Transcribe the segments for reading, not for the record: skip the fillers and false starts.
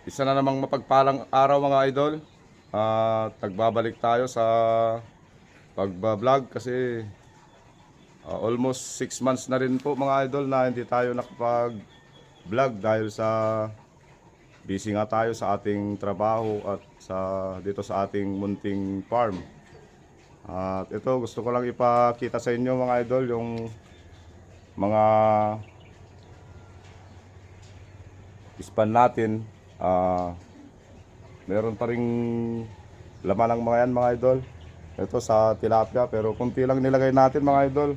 Isa na namang mapagpalang araw mga idol. Nagbabalik tayo sa pagbablog kasi almost 6 months na rin po mga idol na hindi tayo nakapag-vlog dahil sa busy nga tayo sa ating trabaho at dito sa ating munting farm. At ito gusto ko lang ipakita sa inyo mga idol yung mga ispan natin. Meron pa ring laman ng mga yan mga idol. Ito sa tilapia pero kunti lang nilagay natin mga idol.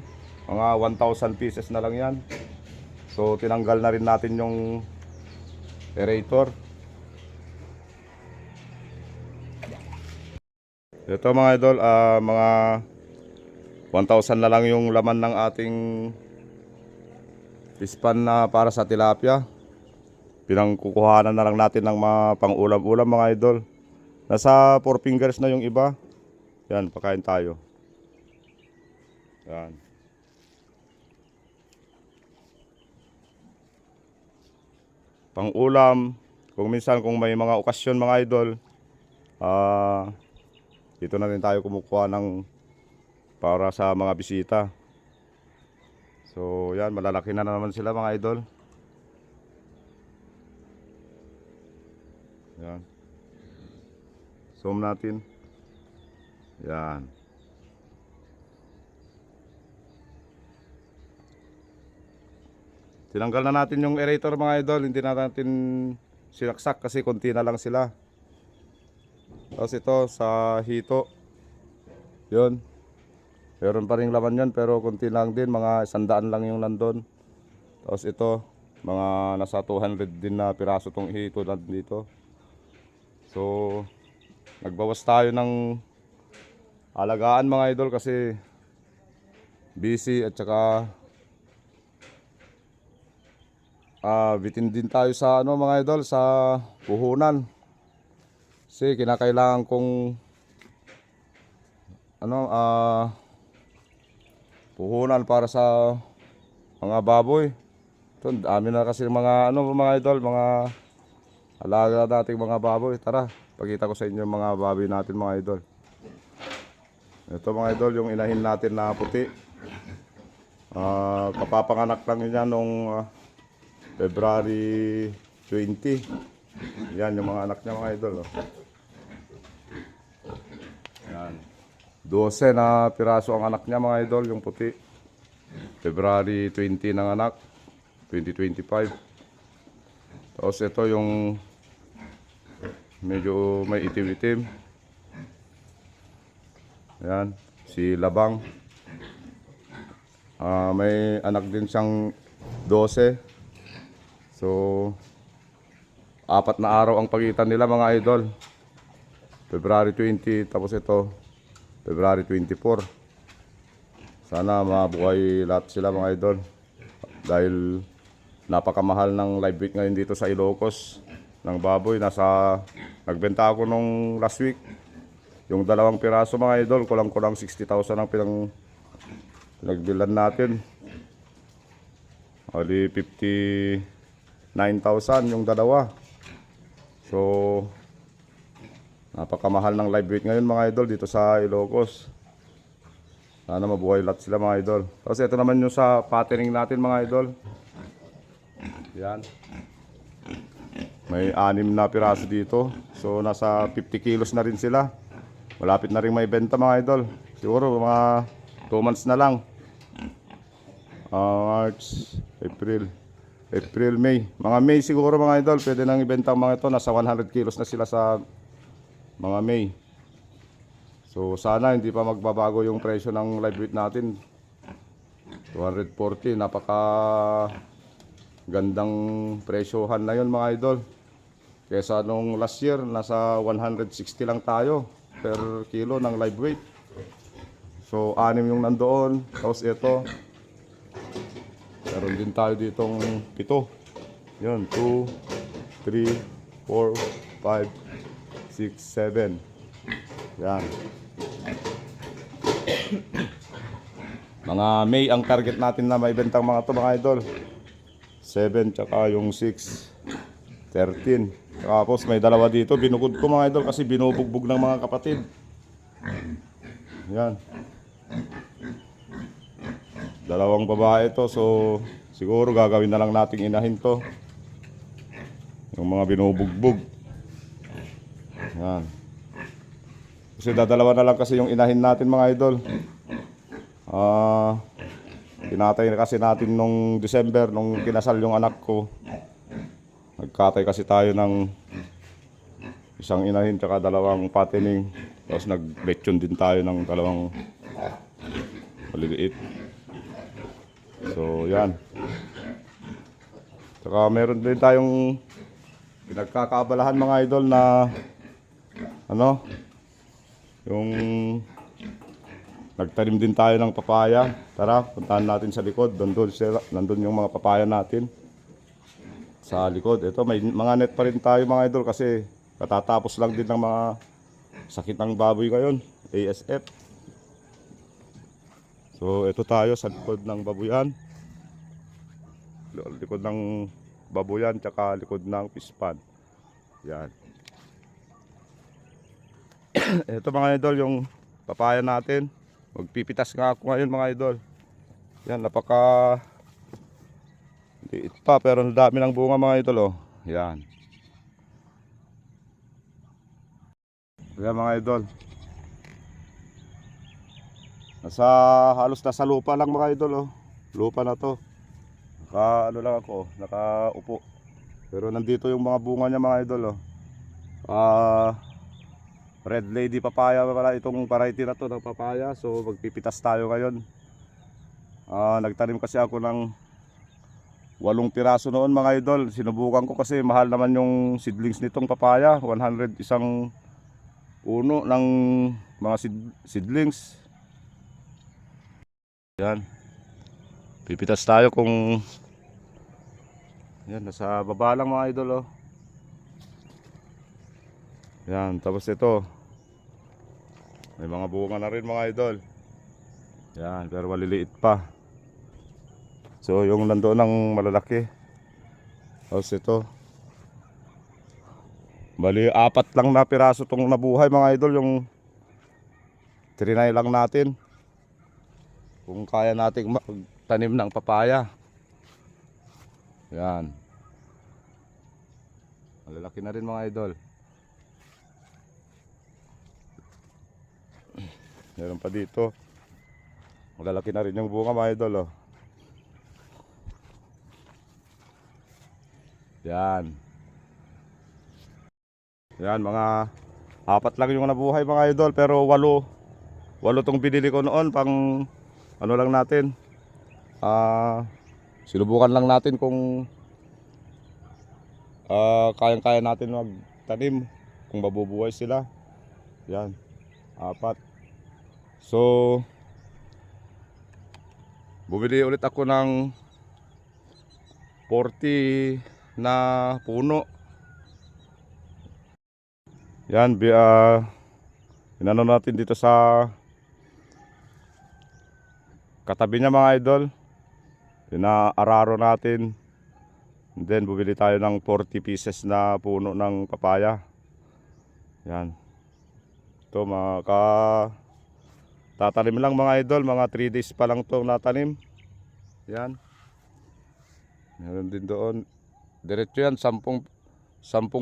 Mga 1,000 pieces na lang yan. So tinanggal na rin natin yung aerator. Ito mga idol, mga 1,000 na lang yung laman ng ating ispan na para sa tilapia. Pinangkukuhanan na lang natin ng mga pang-ulam-ulam mga idol. Nasa 4 fingers na yung iba. Yan, pakain tayo. Yan. Pang-ulam. Kung minsan kung may mga okasyon mga idol, dito na rin tayo kumukuha ng para sa mga bisita. So yan, malalaki na naman sila mga idol. Yan. Zoom natin. Yan. Tinanggal na natin yung aerator mga idol. Hindi na natin sinaksak kasi konti na lang sila. Tapos ito sa hito. Yun. Meron pa rin laman yan pero konti lang din. Mga 100 lang yung nandun. Tapos ito. Mga nasa 200 din na piraso tong hito na dito. So nagbawas tayo ng alagaan mga idol kasi busy at saka bitin din tayo sa mga idol sa puhunan. Kasi kinakailangan kong puhunan para sa mga baboy. Ito, dami na kasi mga mga idol, mga alaga nating mga baboy. Tara, pakita ko sa inyo mga baboy natin mga idol. Ito mga idol, yung inahin natin na puti. Kapapanganak lang niya nung February 20. Yan yung mga anak niya mga idol. Yan. 12 na piraso ang anak niya mga idol, yung puti. February 20 ng anak, 2025. Tapos ito yung medyo may itim-itim. Yan, si Labang. May anak din siyang 12. So 4 na araw ang pagitan nila mga idol. February 20, tapos ito February 24. Sana mabuhay lahat sila mga idol. Dahil napakamahal ng live weight ngayon dito sa Ilocos ng baboy. Nagbenta ako nung last week. Yung 2 piraso mga idol, kulang-kulang 60,000 ang pinagbilan natin. Ali 59,000 yung 2. So napakamahal ng live weight ngayon mga idol dito sa Ilocos. Sana mabuhay lahat sila mga idol. Tapos ito naman yung sa patterning natin mga idol. Yan. May 6 na piraso dito. So nasa 50 kilos na rin sila. Malapit na rin may benta mga idol. Siguro mga 2 months na lang. March, April, May. Mga May siguro mga idol. Pwede nang ibenta mga ito. Nasa 100 kilos na sila sa mga May. So sana hindi pa magbabago yung presyo ng live weight natin. 240, napaka gandang presyohan na yun mga idol. Kesa nung last year, nasa 160 lang tayo per kilo ng live weight. So 6 yung nandoon. Tapos ito, meron din tayo ditong 7. Yun, 2, 3, 4, 5, 6, 7. Yan. Mga May ang target natin na maibentang mga to mga idol. 7 tsaka yung 6. 13. Tapos may dalawa dito, binukod ko mga idol kasi binubugbog ng mga kapatid. Yan. Dalawang babae to, so siguro gagawin na lang nating inahin to. Yung mga binubugbog. Yan. Kasi dadalawa na lang kasi yung inahin natin mga idol. Tinatay na kasi natin nung December, nung kinasal yung anak ko. Nagkatay kasi tayo ng isang inahin tsaka dalawang patining. Tapos nag-lechon din tayo ng dalawang maliliit. So yan. Tsaka meron din tayong pinagkakaabalahan mga idol na ano, yung nagtanim din tayo ng papaya. Tara, puntahan natin sa likod. Nandun yung mga papaya natin sa likod. Ito may mga net pa rin tayo mga idol kasi katatapos lang din ng mga sakit ng baboy ngayon, ASF. So ito tayo sa likod ng babuyan. Likod ng babuyan tsaka likod ng pispan. Yan. Ito mga idol yung papaya natin. Magpipitas nga ako ngayon mga idol. Yan, napaka liit pa pero ang dami ng bunga mga idol oh. Yan. Yan mga idol. Halos nasa lupa lang mga idol oh. Lupa na to. Ano lang ako, nakaupo. Pero nandito yung mga bunga niya mga idol oh. Red lady papaya pala itong variety na to ng papaya. So magpipitas tayo ngayon. Nagtanim kasi ako ng 8 piraso noon mga idol. Sinubukan ko kasi mahal naman yung seedlings nitong papaya. 100 isang puno ng mga seedlings. Yan. Pipitas tayo kung yan, nasa baba lang mga idol oh. Yan, tapos ito may mga bunga na rin mga idol. Yan, pero maliliit pa. So yung nandoon ng malalaki. Tapos ito bali 4 lang na piraso tong nabuhay mga idol. Yung trinay lang natin kung kaya nating magtanim ng papaya. Yan, malalaki na rin mga idol. Meron pa dito. Malalaki na rin yung bunga mga idol oh. Yan. Yan, mga 4 lang yung nabuhay mga idol. Pero 8 tong binili ko noon. Pang ano lang natin, sinubukan lang natin kung kayang-kaya natin magtanim, kung mabubuhay sila. Yan, 4. So bumili ulit ako ng 40 na puno. Yan, inano natin dito sa katabi niya mga idol. Inaararo natin. And then bumili tayo ng 40 pieces na puno ng papaya. Yan. Ito tatanim lang mga idol. Mga 3 days pa lang ito natanim. Yan. Meron din doon. Diretso yan. 10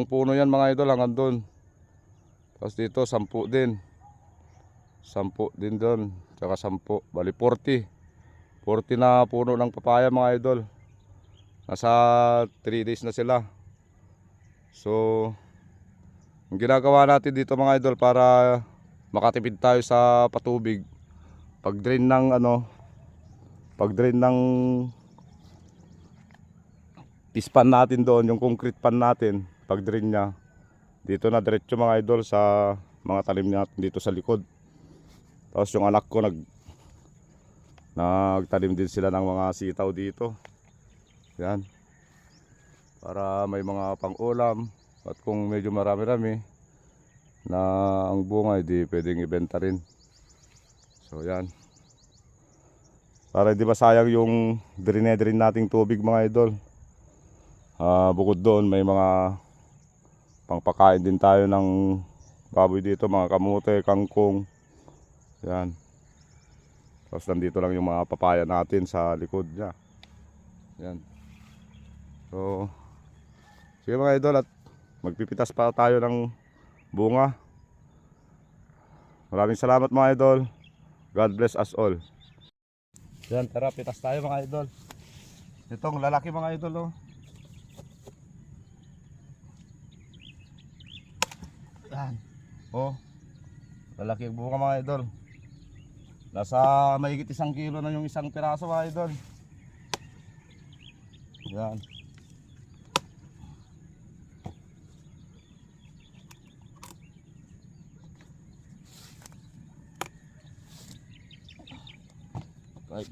puno yan mga idol hanggang doon. Tapos dito 10 din. 10 din doon. Tsaka 10. Bali 40. 40 na puno ng papaya mga idol. Nasa 3 days na sila. So ang ginagawa natin dito mga idol para makatipid tayo sa patubig, pag-drain ng pispan natin doon, yung concrete pan natin, pag-drain niya dito na diretso mga idol sa mga talim natin dito sa likod. Tapos yung anak ko nagtanim din sila ng mga sitaw dito. Yan, para may mga pang-ulam. At kung medyo marami-rami na ang bunga, hindi pwedeng ibenta rin. So yan, para hindi masayang yung drinedrin nating tubig mga idol. Bukod doon may mga pangpakain din tayo ng baboy dito, mga kamote, kangkong. Yan. Tapos nandito lang yung mga papaya natin sa likod niya. Yan. So, sige mga idol, at magpipitas pa tayo ng bunga. Maraming salamat mga idol. God bless us all. Yan, tara, pitas tayo mga idol. Itong lalaki mga idol, oh. Yan. Oh. Lalaki ang bunga mga idol. Nasa mahigit 1 kilo na yung isang piraso mga idol. Yan. Right.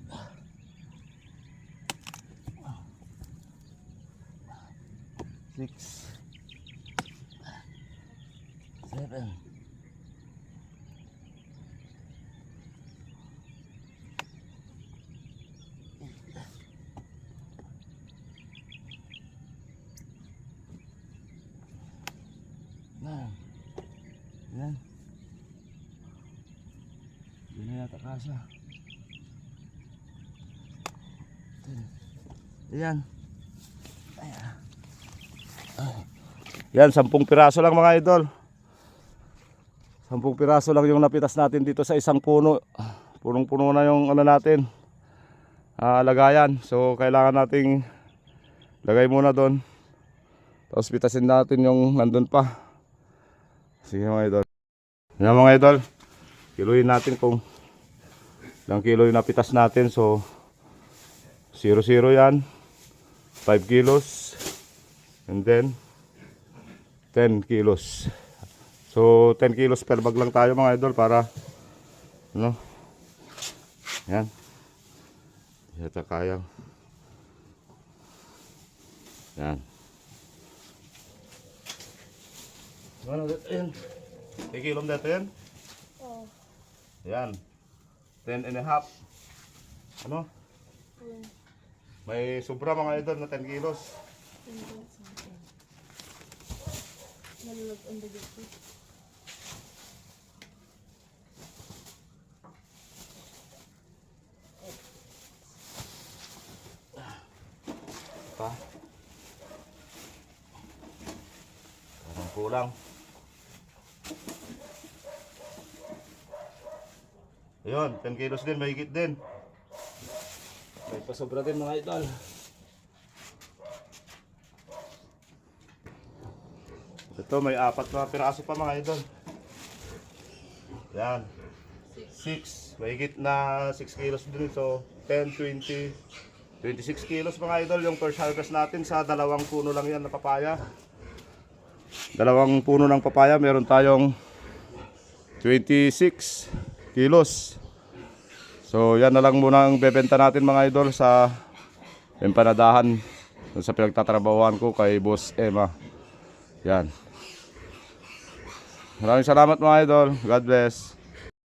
6 7 9. Yan. Hindi na yata kasya. Ayan. Yan, 10 piraso lang mga idol. 10 piraso lang yung napitas natin dito sa isang puno. Punong-puno na yung ano natin, lagayan. So kailangan nating lagay muna doon. Tapos pitasin natin yung nandun pa. Sige mga idol. Yan mga idol. Kiluhin natin kung ilang kilo yung napitas natin. So 0-0 yan. 5 kilos. And then 10 kilos. So 10 kilos per bag lang tayo mga idol para ano. Yan. Yata kaya. Yan. Ano dito yan? 10 kilo dito yan? Oo. Yan. 10 and a half. Ano? May sobra mga idol na 10 kilos. Nalulog ang dito. Pa. Parang kulang. Ayun, 10 kilos din, mahigit din. May pasobra din mga idol. Ito may 4 na piraso pa mga idol. Yan. 6. Mahigit na 6 kilos din. So 10, 20, 26 kilos mga idol. Yung first harvest natin sa 2 puno lang yan na papaya. 2 puno ng papaya. Meron tayong 26 kilos. So yan na lang muna ang bebenta natin mga idol sa empanadahan sa pinagtatrabahuan ko kay Boss Emma. Yan. Maraming salamat mga idol. God bless.